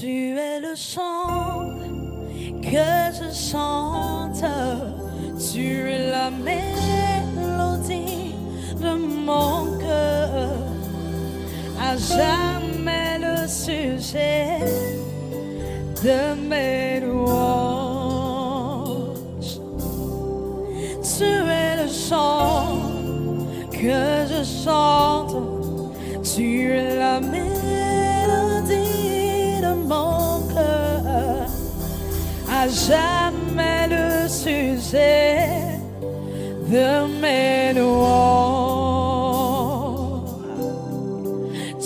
Tu es le chant que je chante, tu es la mélodie de mon cœur, à jamais le sujet de mes louanges. Tu es le chant que je chante, tu es la mélodie de mon cœur, à jamais le sujet de mes louanges.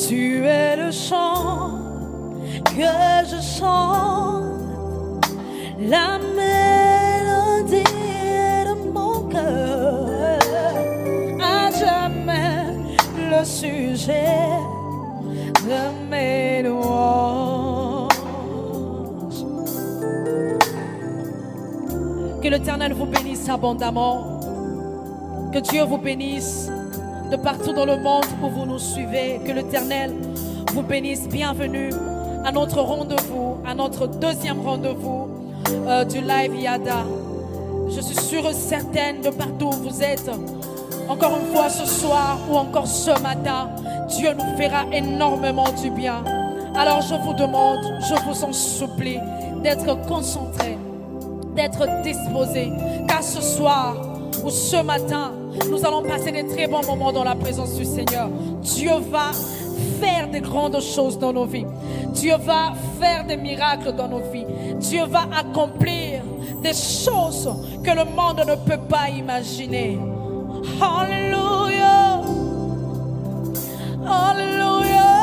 Tu es le chant que je chante, la mélodie de mon cœur, à jamais le sujet de mes louanges. Que l'Éternel vous bénisse abondamment. Que Dieu vous bénisse de partout dans le monde où vous nous suivez. Que l'Éternel vous bénisse. Bienvenue à notre rendez-vous, à notre deuxième rendez-vous du live Yada. Je suis sûre et certaine de partout où vous êtes, encore une fois ce soir ou encore ce matin, Dieu nous fera énormément du bien. Alors je vous demande, je vous en supplie, d'être concentrés, d'être disposés, car ce soir ou ce matin, nous allons passer des très bons moments dans la présence du Seigneur. Dieu va faire des grandes choses dans nos vies. Dieu va faire des miracles dans nos vies. Dieu va accomplir des choses que le monde ne peut pas imaginer. Hallelujah. Hallelujah.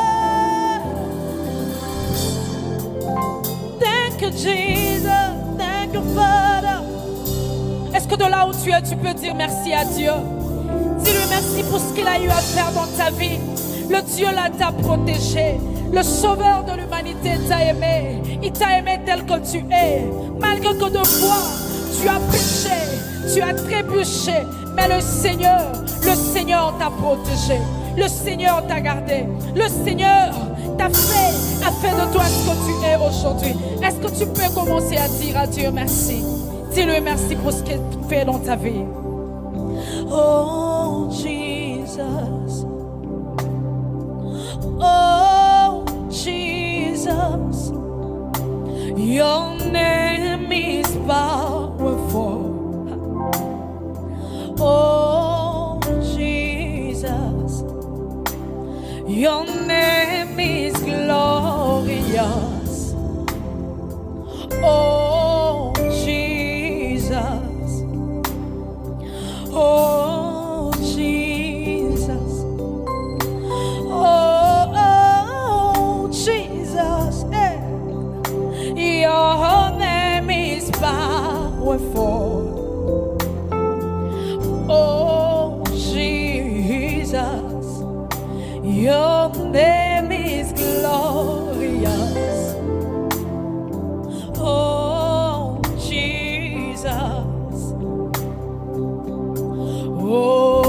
Thank you, Jesus. Thank you, Father. Est-ce que de là où tu es, tu peux dire merci à Dieu? Dis-lui merci pour ce qu'il a eu à faire dans ta vie. Le Dieu là t'a protégé. Le sauveur de l'humanité t'a aimé. Il t'a aimé tel que tu es. Malgré que de fois, tu as péché, tu as trébuché. Mais le Seigneur t'a protégé. Le Seigneur t'a gardé. Le Seigneur a fait de toi ce que tu es aujourd'hui. Est-ce que tu peux commencer à dire à Dieu merci? Dis-lui merci pour ce qu'il fait dans ta vie. Oh Jesus. Oh Jesus. Your name is powerful. Oh Jesus. Your name is glorious. Oh Jesus. Oh Jesus. Oh Jesus. Hey. Your name is powerful. Oh Jesus. Your name is glorious. Oh Jesus. Oh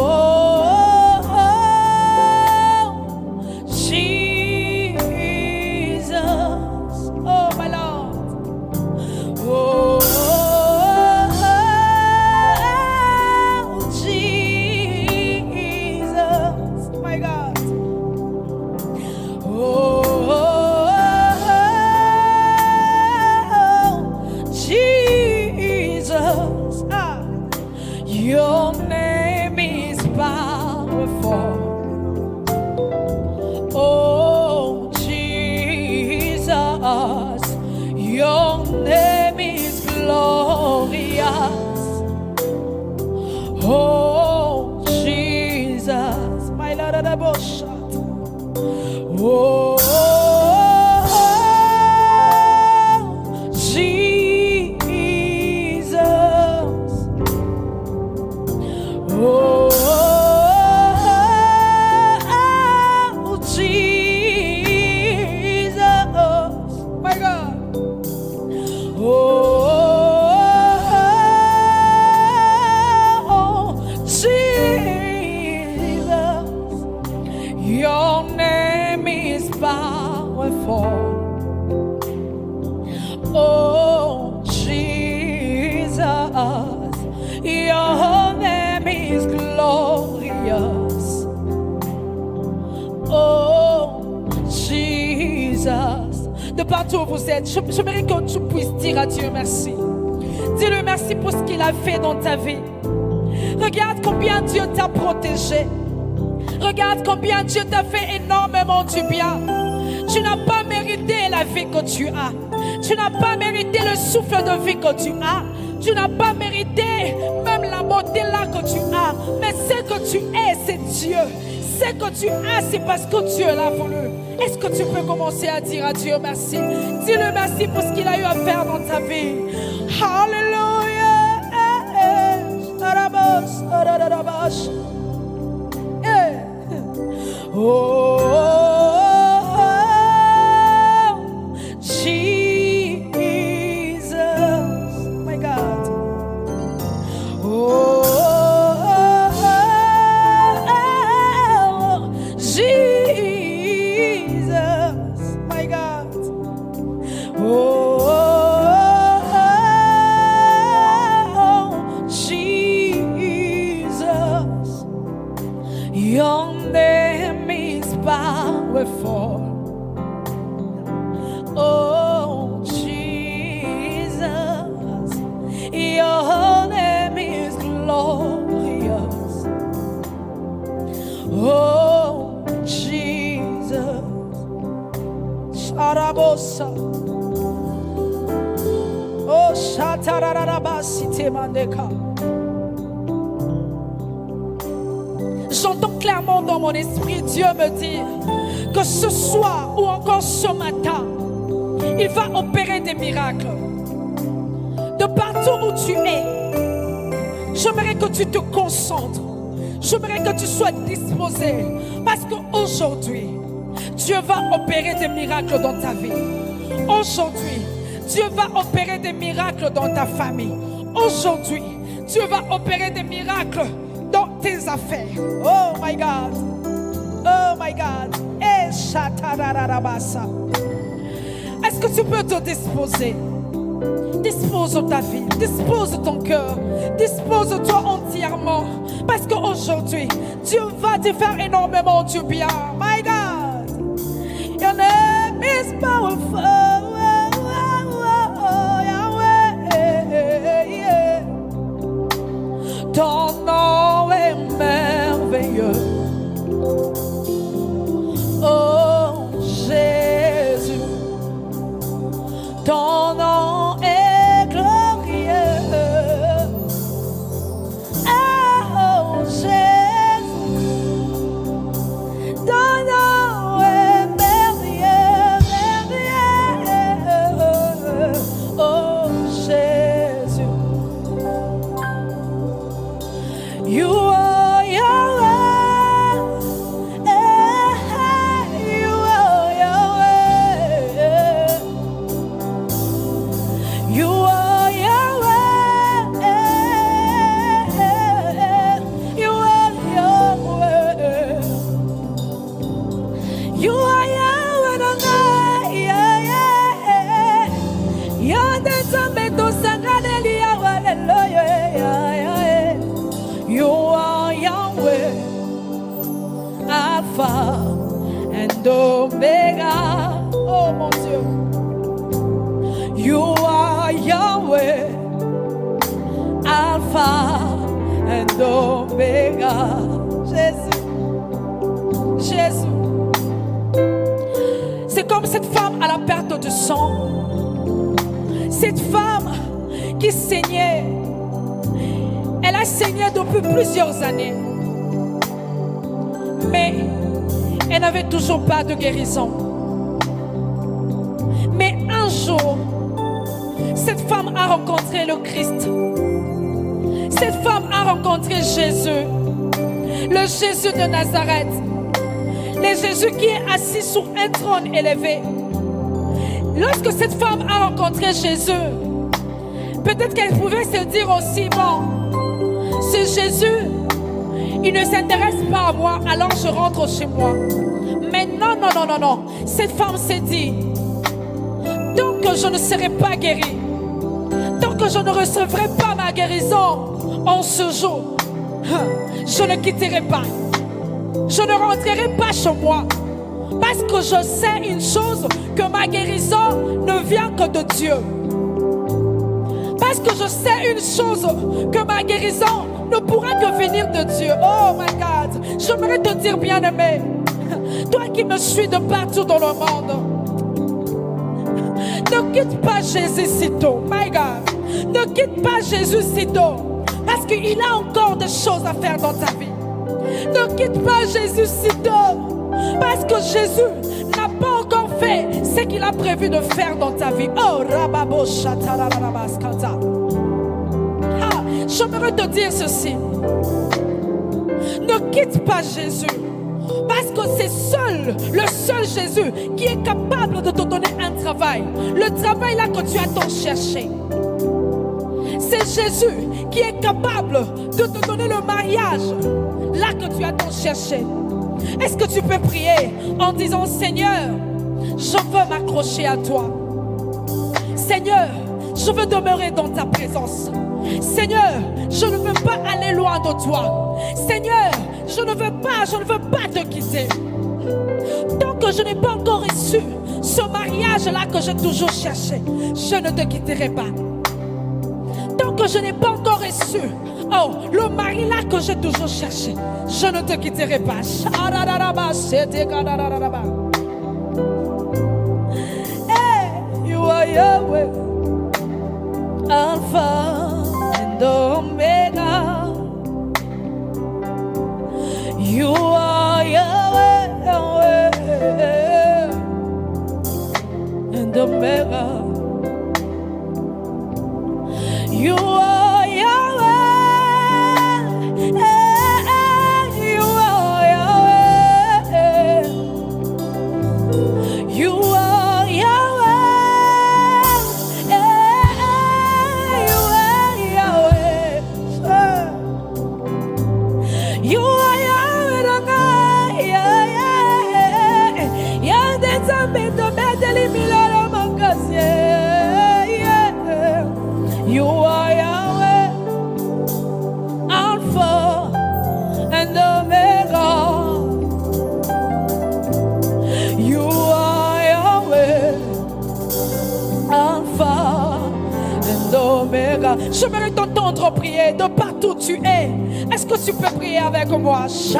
Jesus. Oh my Lord. Oh Jesus. My God. Jesus, your name is powerful. Oh Jesus, your name is glorious. Oh Jesus, my Lord of the bush. Oh Jesus. Oh Jesus. My God. Oh Jesus. Your name is powerful. De partout où vous êtes, j'aimerais que tu puisses dire à Dieu merci. Dis-le merci pour ce qu'il a fait dans ta vie. Regarde combien Dieu t'a protégé. Regarde combien Dieu t'a fait énormément du bien. Tu n'as pas mérité la vie que tu as. Tu n'as pas mérité le souffle de vie que tu as. Tu n'as pas mérité même la beauté là que tu as. Mais ce que tu es, c'est Dieu. Ce que tu as, c'est parce que Dieu l'a voulu. Est-ce que tu peux commencer à dire à Dieu merci? Dis-le merci pour ce qu'il a eu à faire dans ta vie. Alléluia. Oh, Jesus, my God. Oh, Jesus, my God. Oh, Jesus, your name is powerful. Oh, Jesus, your name is glorious. Oh, Jesus, Sharabosa. Oh, Shatararabasite Mandeka. J'entends clairement dans mon esprit Dieu me dire que ce soir ou encore ce matin, il va opérer des miracles. De partout où tu es, j'aimerais que tu te concentres. J'aimerais que tu sois disposé. Parce qu'aujourd'hui, Dieu va opérer des miracles dans ta vie. Aujourd'hui, Dieu va opérer des miracles dans ta famille. Aujourd'hui, Dieu va opérer des miracles dans tes affaires. Oh my God. Oh my God. Est-ce que tu peux te disposer? Dispose ta vie, dispose ton cœur, dispose-toi entièrement. Parce qu'aujourd'hui, Dieu va te faire énormément du bien. My God. Your name is powerful. Ton nom est merveilleux. Oh Jésus, ton nom est glorieux. Oh Jésus, ton nom est merveilleux, merveilleux. Oh Jésus. You are Yahweh, you are Yahweh, you are Yahweh, you are Yahweh, you are Yahweh, you are Yahweh, Alpha and Omega. Oh mon Dieu. You are Yahweh, Alpha and Omega. Jésus. Jésus. C'est comme cette femme à la perte de sang. Cette femme qui saignait. Elle a saigné depuis plusieurs années. Mais elle n'avait toujours pas de guérison. Mais un jour, cette femme a rencontré le Christ. Cette femme a rencontré Jésus. Le Jésus de Nazareth. Le Jésus qui est assis sur un trône élevé. Lorsque cette femme a rencontré Jésus, peut-être qu'elle pouvait se dire aussi, bon, ce Jésus, il ne s'intéresse pas à moi, alors je rentre chez moi. Mais non, non, non, non, non. Cette femme s'est dit, tant que je ne serai pas guérie, tant que je ne recevrai pas ma guérison en ce jour, je ne quitterai pas. Je ne rentrerai pas chez moi. Parce que je sais une chose, que ma guérison ne vient que de Dieu. Parce que je sais une chose, que ma guérison ne pourra que venir de Dieu. Oh my God, j'aimerais te dire, bien-aimé, toi qui me suis de partout dans le monde, ne quitte pas Jésus si tôt, my God. Ne quitte pas Jésus si tôt, parce qu'il a encore des choses à faire dans ta vie. Ne quitte pas Jésus si tôt, parce que Jésus n'a pas encore fait ce qu'il a prévu de faire dans ta vie. Oh, Rababo Shatarabarabaskata. J'aimerais te dire ceci. Ne quitte pas Jésus, parce que c'est le seul Jésus qui est capable de te donner un travail. Le travail là que tu as tant cherché. C'est Jésus qui est capable de te donner le mariage là que tu as tant cherché. Est-ce que tu peux prier en disant, Seigneur, je veux m'accrocher à toi. Seigneur, je veux demeurer dans ta présence. Seigneur, je ne veux pas aller loin de toi. Seigneur, je ne veux pas te quitter. Tant que je n'ai pas encore reçu ce mariage-là que j'ai toujours cherché, je ne te quitterai pas. Tant que je n'ai pas encore reçu, oh, le mari-là que j'ai toujours cherché, je ne te quitterai pas. Hey, you are Yahweh, Alpha and Omega. You are Yahweh, Yahweh and Omega. You are Yahweh, you are Yahweh, you are Yahweh, you are Yahweh, you are Yahweh, you are Yahweh, Alpha and Omega. You are Yahweh, Alpha and Omega. J'aimerais t'entendre prier de partout où tu es. Est-ce que tu peux prier avec moi? Est-ce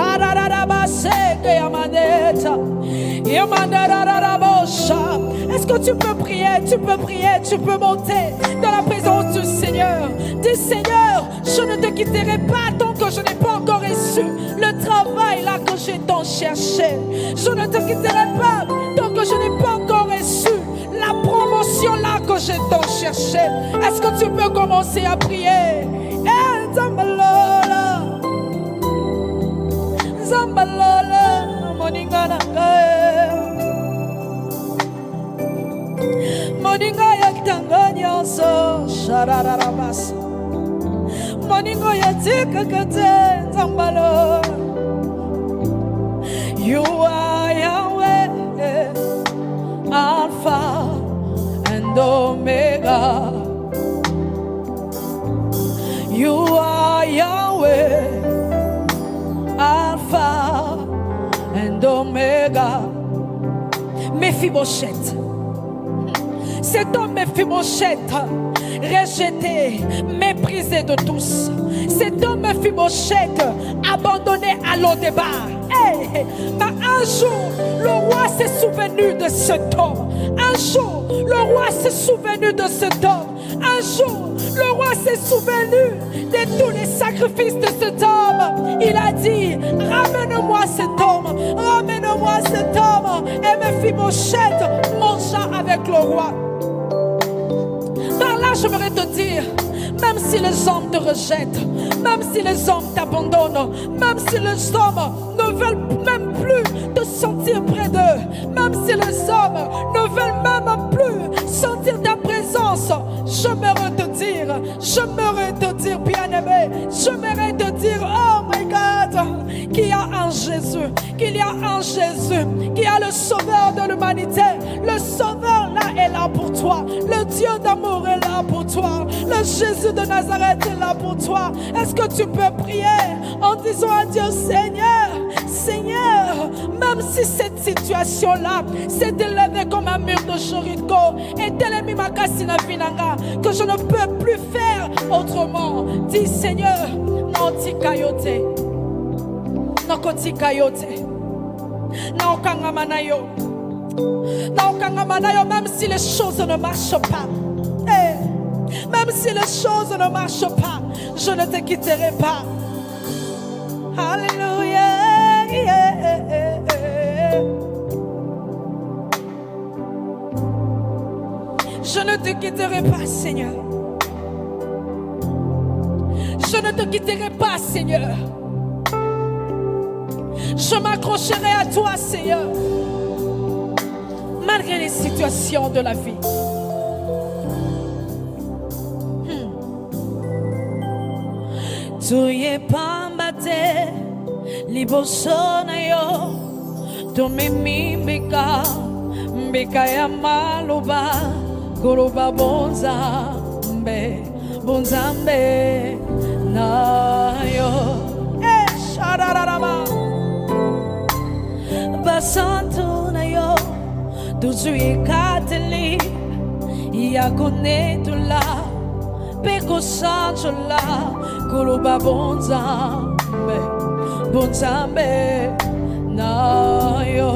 que tu peux prier? Tu peux prier, tu peux monter dans la présence du Seigneur. Dis, Seigneur, je ne te quitterai pas tant que je n'ai pas encore reçu le travail là que j'ai tant cherché. Je ne te quitterai pas tant que je n'ai pas encore reçu la promotion là que j'ai tant cherché. Est-ce que tu peux commencer à prier? Zambalola, Zambalola, Moningana, Moninga yaktanganya so shararabas. Moninga yatika kate Zambalola. You are Yahweh, Alpha and Omega. You are Yahweh, Alpha and Omega. Mephibosheth, cet homme Mephibosheth, rejeté, méprisé de tous. Cet homme Mephibosheth, abandonné à l'au-débat. Hey, mais un jour, le roi s'est souvenu de cet homme. Un jour, le roi s'est souvenu de cet homme. Un jour, le roi s'est souvenu de tous les sacrifices de cet homme. Il a dit, ramène-moi cet homme, ramène-moi cet homme. Et Mephibosheth mangea avec le roi. Par là, j'aimerais te dire, même si les hommes te rejettent, même si les hommes t'abandonnent, même si les hommes ne veulent même plus te sentir près d'eux, même si les hommes ne veulent même plus sentir ta présence, j'aimerais te dire, bien-aimé, j'aimerais te dire, oh my God, qu'il y a un Jésus, qu'il y a un Jésus, qui a le sauveur de l'humanité. Le sauveur là est là pour toi. Le Dieu d'amour est là pour toi. Le Jésus de Nazareth est là pour toi. Est-ce que tu peux prier en disant à Dieu, Seigneur, Seigneur, même si cette situation-là s'est élevée comme un mur de Jéricho, et que je ne peux plus faire autrement, dis Seigneur, non tikayote, non kotikayote, non kangamanayo, non kangamanayo, même si les choses ne marchent pas. Même si les choses ne marchent pas, je ne te quitterai pas. Alléluia. Je ne te quitterai pas, Seigneur. Je ne te quitterai pas, Seigneur. Je m'accrocherai à toi, Seigneur. Malgré les situations de la vie. Tuye pambate liboso na yo tumimi mbika ya maloba kuruba bonzambe na yo shararama basanto na yo tuzuye kateli ya konetula peko sanchola kuruba bonzambe na yo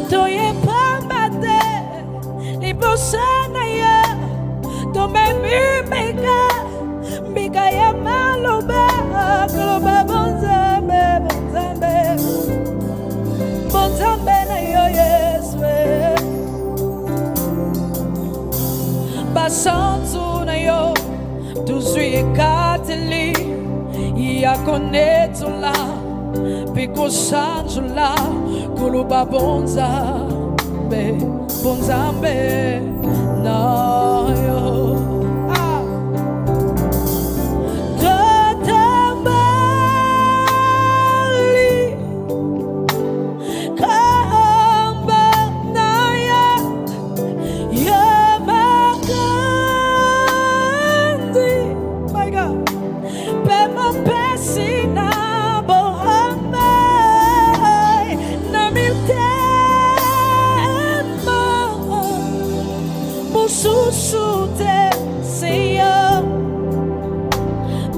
toye pambate libosa na yo tome mbika ya maloba kuruba bonzambe na yo Yeswe basantu na yo tuzuye kateli ya konetula piko sanjula kuluba bonzambe na yo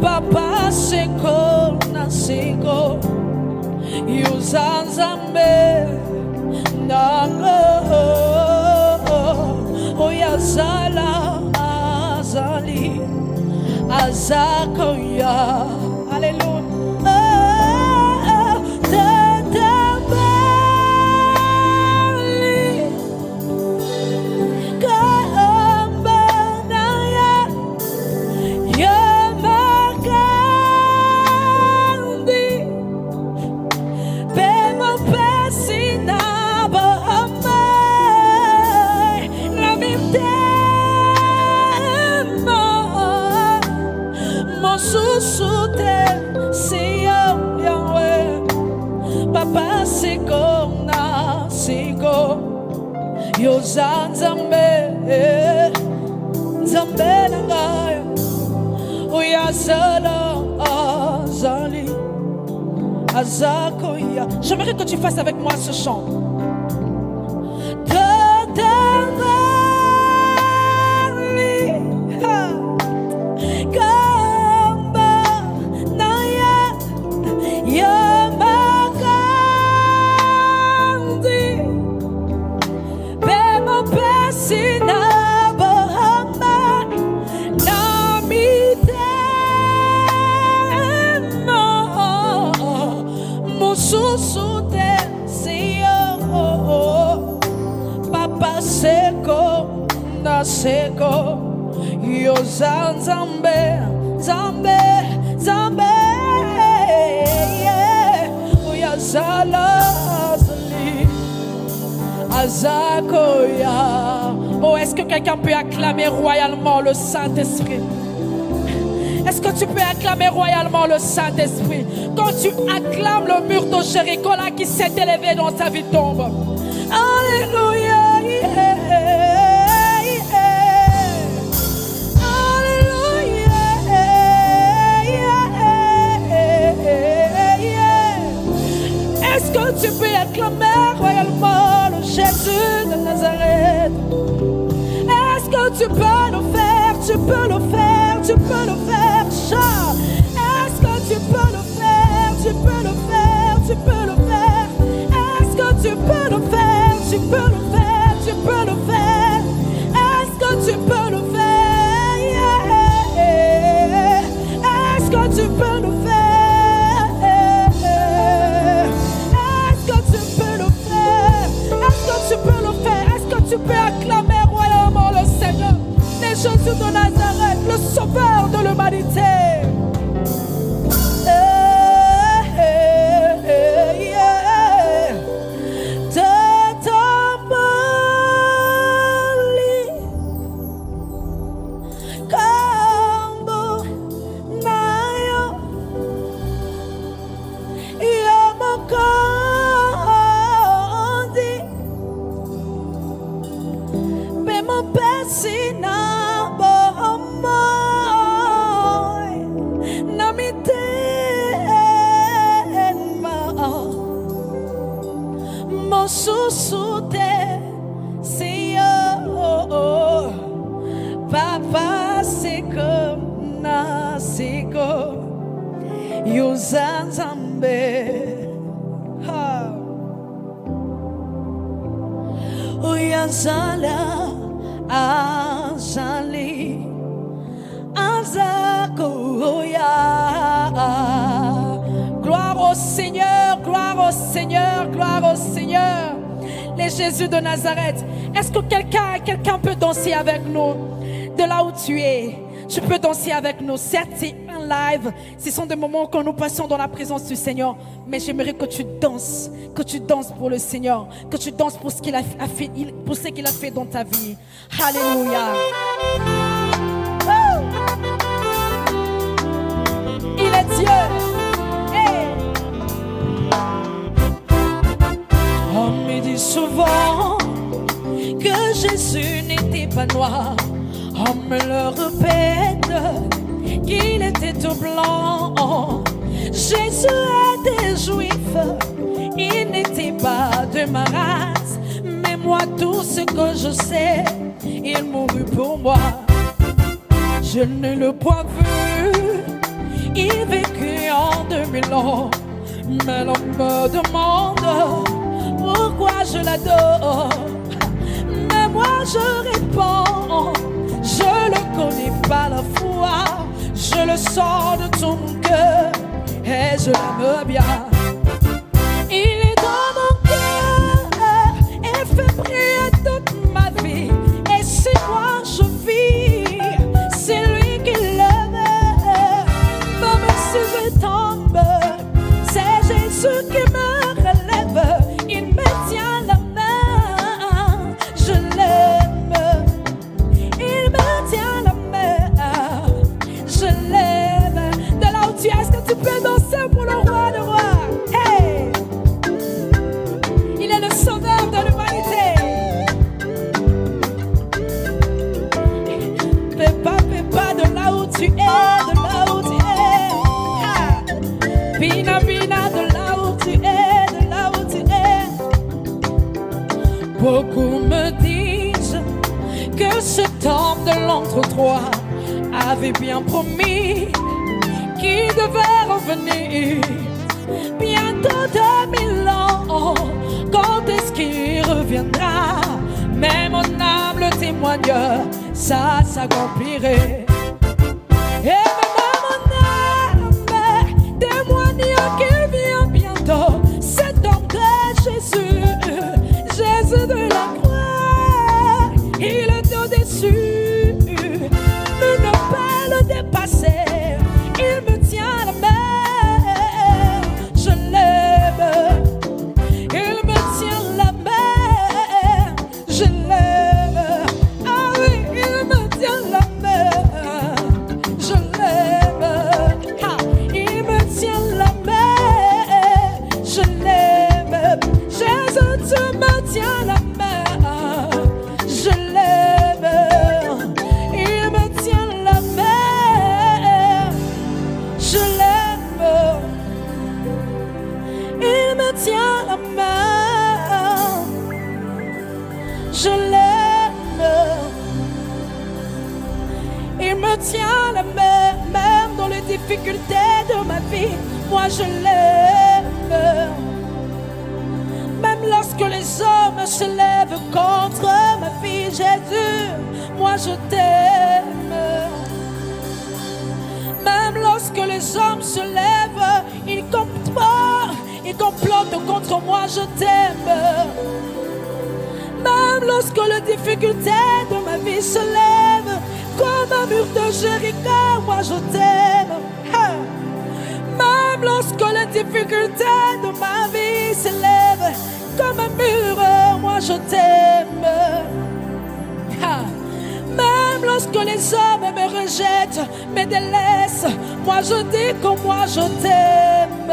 Papa seko na seko yuzanzambe nanga oyazala azali azakoya hallelujah. Papa seko na seko yozanzambe zambe nanga oyazala azali azakoya. J'aimerais que tu fasses avec moi ce chant. Papa seko na seko yo zambe uyazala azali azakoya. Oh, est-ce que quelqu'un peut acclamer royalement le Saint-Esprit? Est-ce que tu peux acclamer royalement le Saint-Esprit? Quand tu acclames, le mur de Jéricho là qui s'est élevé dans ta vie tombe. Alléluia. Alléluia. Est-ce que tu peux acclamer royalement le Jésus de Nazareth? Est-ce que tu peux le faire? Tu peux le faire, tu peux le faire, chat. Est-ce que tu peux le faire? Tu peux le faire, tu peux le faire. Est-ce que tu peux le faire? Tu peux le faire, tu peux le faire. Est-ce que tu peux le faire? Yeah. Est-ce que tu peux le faire? Est-ce que tu peux le faire? Est-ce que tu peux le faire? Est-ce que tu peux acclamer royalement le Seigneur, le Jésus de Nazareth, le sauveur de l'humanité? Papa seko na seko Yuzanzambe Uyanzala Azali Azakoya. Gloire au Seigneur, gloire au Seigneur, gloire au Seigneur. Les Jésus de Nazareth. Est-ce que quelqu'un peut danser avec nous? De là où tu es, tu peux danser avec nous. Certes, c'est un live. Ce sont des moments que nous passons dans la présence du Seigneur. Mais j'aimerais que tu danses pour le Seigneur, que tu danses pour ce qu'il a fait, pour ce qu'il a fait dans ta vie. Alléluia. Il est Dieu. Hey. On me dit souvent que Jésus n'était pas noir. On me le répète qu'il était tout blanc. Jésus était juif, il n'était pas de ma race. Mais moi, tout ce que je sais, il mourut pour moi. Je ne l'ai point vu, il vécut en 2000 ans. Mais l'on me demande pourquoi je l'adore. Mais moi, je réponds, je le connais par la foi, je le sens de tout mon cœur et je l'aime bien. Il est dans mon cœur et fait prier toute ma vie. Et si moi je vis, c'est lui qui lève. Même si je tombe, c'est Jésus qui me relève. Il me tient la main, je l'aime. Il me tient la main, je l'aime. De là où tu es, est-ce que tu peux danser pour le roi de rois? Hey! Il est le sauveur de l'humanité. Pépa, de là où tu es, de là où tu es. Ah! Bina, de là où tu es, de là où tu es. Beaucoup me disent que cet homme de l'entre-trois avait bien promis qu'il devait revenir bientôt 2000 ans. Quand est-ce qu'il reviendra? Mais mon âme le témoigne, ça s'accomplirait. Et même mon âme témoigne qu'il vient bientôt. Cet homme de Jésus, Jésus de la croix, il est au-dessus, nul ne peut le dépasser. Il me tient la main, je l'aime. Il me tient la main, je l'aime. Ah oui, il me tient la main, je l'aime. Ah, il me tient la main, la main, je l'aime. Il me tient la main, même dans les difficultés de ma vie. Moi je l'aime. Même lorsque les hommes se lèvent contre ma vie, Jésus, moi je t'aime. Même lorsque les hommes se lèvent, ils complotent contre moi, je t'aime. Même lorsque les difficultés de ma vie se lèvent comme un mur de Jéricho, moi je t'aime. Même lorsque les difficultés de ma vie se lèvent comme un mur, moi je t'aime. Même lorsque les hommes me rejettent, me délaissent, moi je dis que moi je t'aime.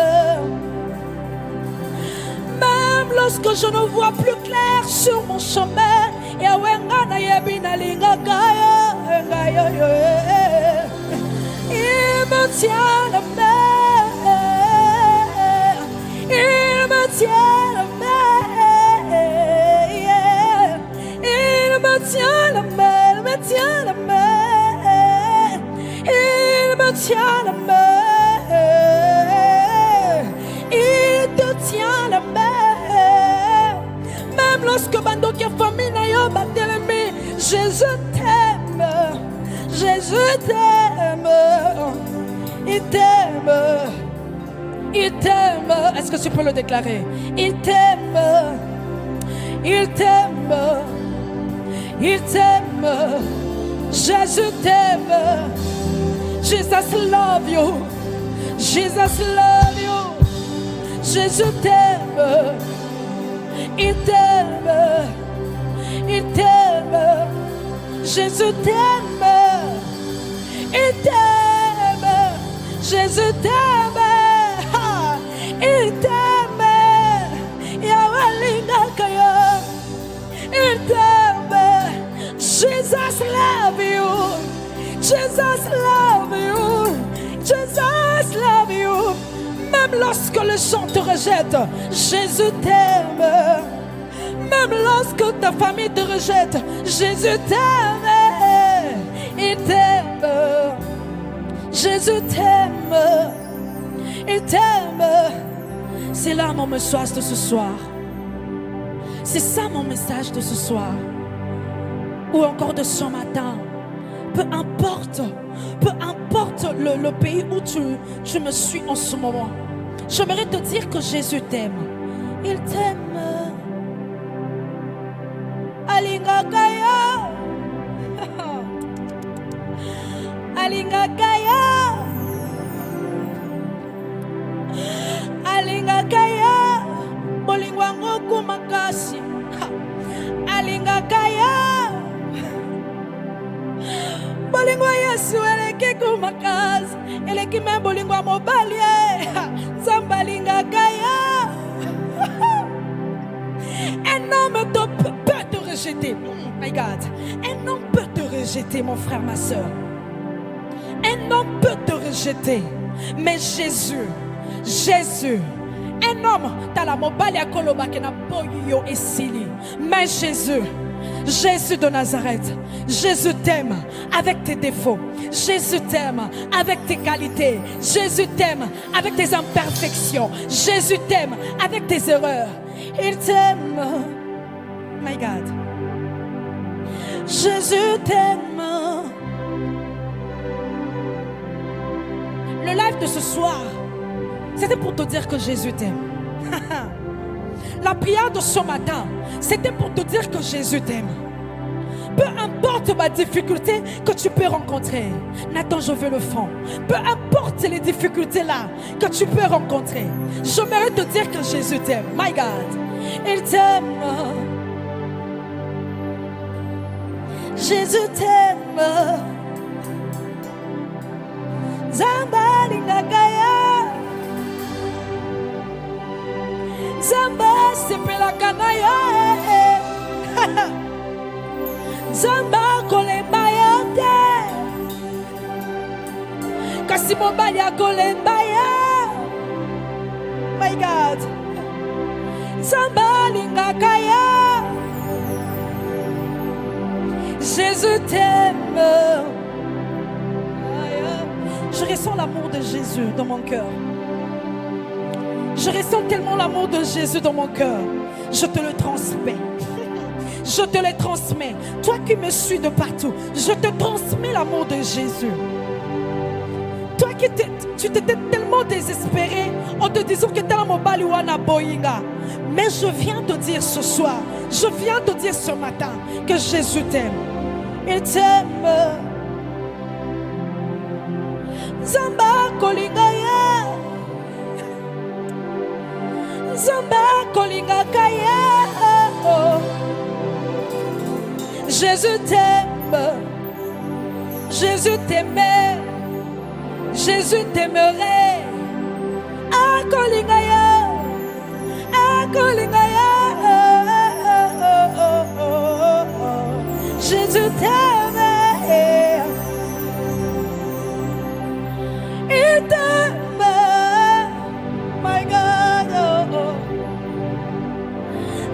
Même lorsque je ne vois plus clair sur mon chemin, il me tient la main, il me tient la main, il me tient la main, il me tient la main, il me tient la main, il te tient la main. Même lorsque Bandokia famille n'a yo Barthélemy, Jésus t'aime, Jésus t'aime, il t'aime, il t'aime. Est-ce que tu peux le déclarer? Il t'aime, il t'aime, il t'aime, Jésus t'aime. Jesus love you, Jesus love you, Jésus t'aime, il t'aime, il t'aime, Jésus t'aime, il t'aime, Jésus t'aime, il t'aime, Yahweh Lingakaya, il t'aime, Jesus love you, Jesus love you, Jesus love you. Même lorsque les gens te rejettent, Jésus t'aime. Même lorsque ta famille te rejette, Jésus t'aime. Il t'aime. Jésus t'aime. Il t'aime. C'est là mon message de ce soir. C'est ça mon message de ce soir. Ou encore de ce matin. Peu importe le pays où tu me suis en ce moment. J'aimerais te dire que Jésus t'aime. Il t'aime. Alingakaya. Alingakaya. Alingakaya. Bolingwango kumakasi. Alingakaya. Bolingwa Yesu eleki kumakazi. Eleki me bolingwa mobalie. Zambalinga kaya. Un homme peut te rejeter. My God. Un homme peut te rejeter, mon frère, ma soeur. Un homme peut te rejeter. Mais Jésus, un homme, t'as la mobile à Koloba qui n'a pas eu esili. Mais Jésus de Nazareth, Jésus t'aime avec tes défauts. Jésus t'aime avec tes qualités. Jésus t'aime avec tes imperfections. Jésus t'aime avec tes erreurs. Il t'aime. My God. Jésus t'aime. Le live de ce soir, c'était pour te dire que Jésus t'aime. La prière de ce matin, c'était pour te dire que Jésus t'aime. Peu importe ma difficulté que tu peux rencontrer. Nathan, je veux le fond. Peu importe les difficultés là que tu peux rencontrer. J'aimerais te dire que Jésus t'aime. My God. Il t'aime. Jésus t'aime. Zambali Nagaya. Zamba sepela kanaya. Zamba kolemba yote. Kasi mobali ya kolemba ya. My God. Sambalingakaya. Jésus t'aime. Je ressens l'amour de Jésus dans mon cœur. Je ressens tellement l'amour de Jésus dans mon cœur. Je te le transmets. Je te le transmets. Toi qui me suis de partout, je te transmets l'amour de Jésus. Toi qui tu t'étais tellement désespéré en te disant que tu es mon baliwana boyinga. Mais je viens te dire ce soir, je viens te dire ce matin que Jésus t'aime. Il t'aime. Zamba kolingaya. Zamba kolingakaya. Jésus t'aime. Jésus t'aimait. Jésus t'aimerait. Akolingaya. Akolingaya. Jésus t'aimait. Il t'aime. My God.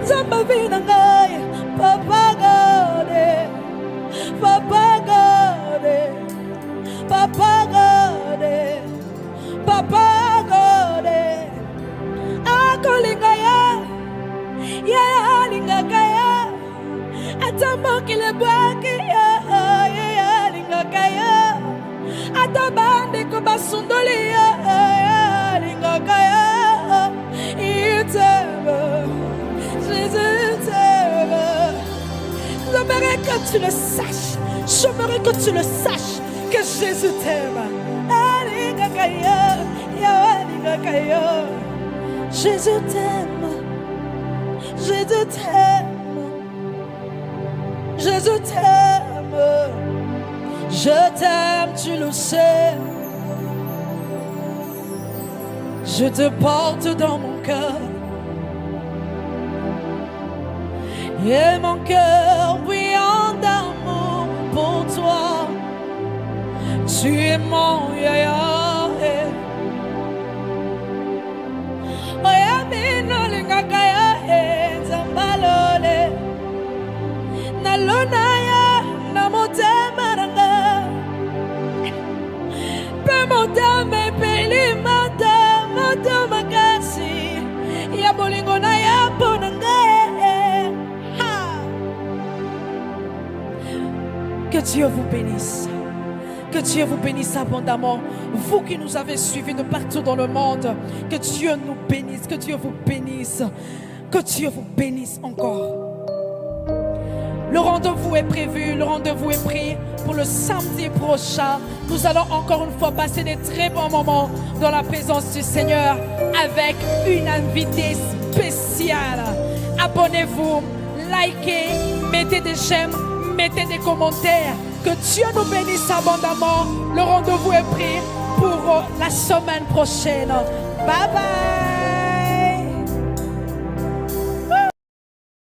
Zamba vinangaya. Papa God. Papa God. Papa God. Papa God. Akolingaya. Ya lingakaya. Atamoki le bwaki ya lingakaya. Atabande ko basundoli ya lingakaya. Il t'aime. Jésus t'aime. J'aimerais que tu le saches. J'aimerais que tu le saches que Jésus t'aime. Lingakaya ya lingakaya. Jésus t'aime. Jésus t'aime. Jésus t'aime. Je t'aime, tu le sais. Je te porte dans mon cœur. Et mon cœur brille d'amour pour toi. Tu es mon yaya. Oyamino lingakaya zambalole. Nalonaya namotema ranga. Pemotame pelimata motama kasi. Ya bolingo na ya bonanga. Que Dieu vous bénisse. Que Dieu vous bénisse abondamment. Vous qui nous avez suivis de partout dans le monde, que Dieu nous bénisse, que Dieu vous bénisse, que Dieu vous bénisse encore. Le rendez-vous est prévu, le rendez-vous est pris pour le samedi prochain. Nous allons encore une fois passer des très bons moments dans la présence du Seigneur avec une invitée spéciale. Abonnez-vous, likez, mettez des j'aime, mettez des commentaires. Que Dieu nous bénisse abondamment. Le rendez-vous est pris pour la semaine prochaine. Bye bye.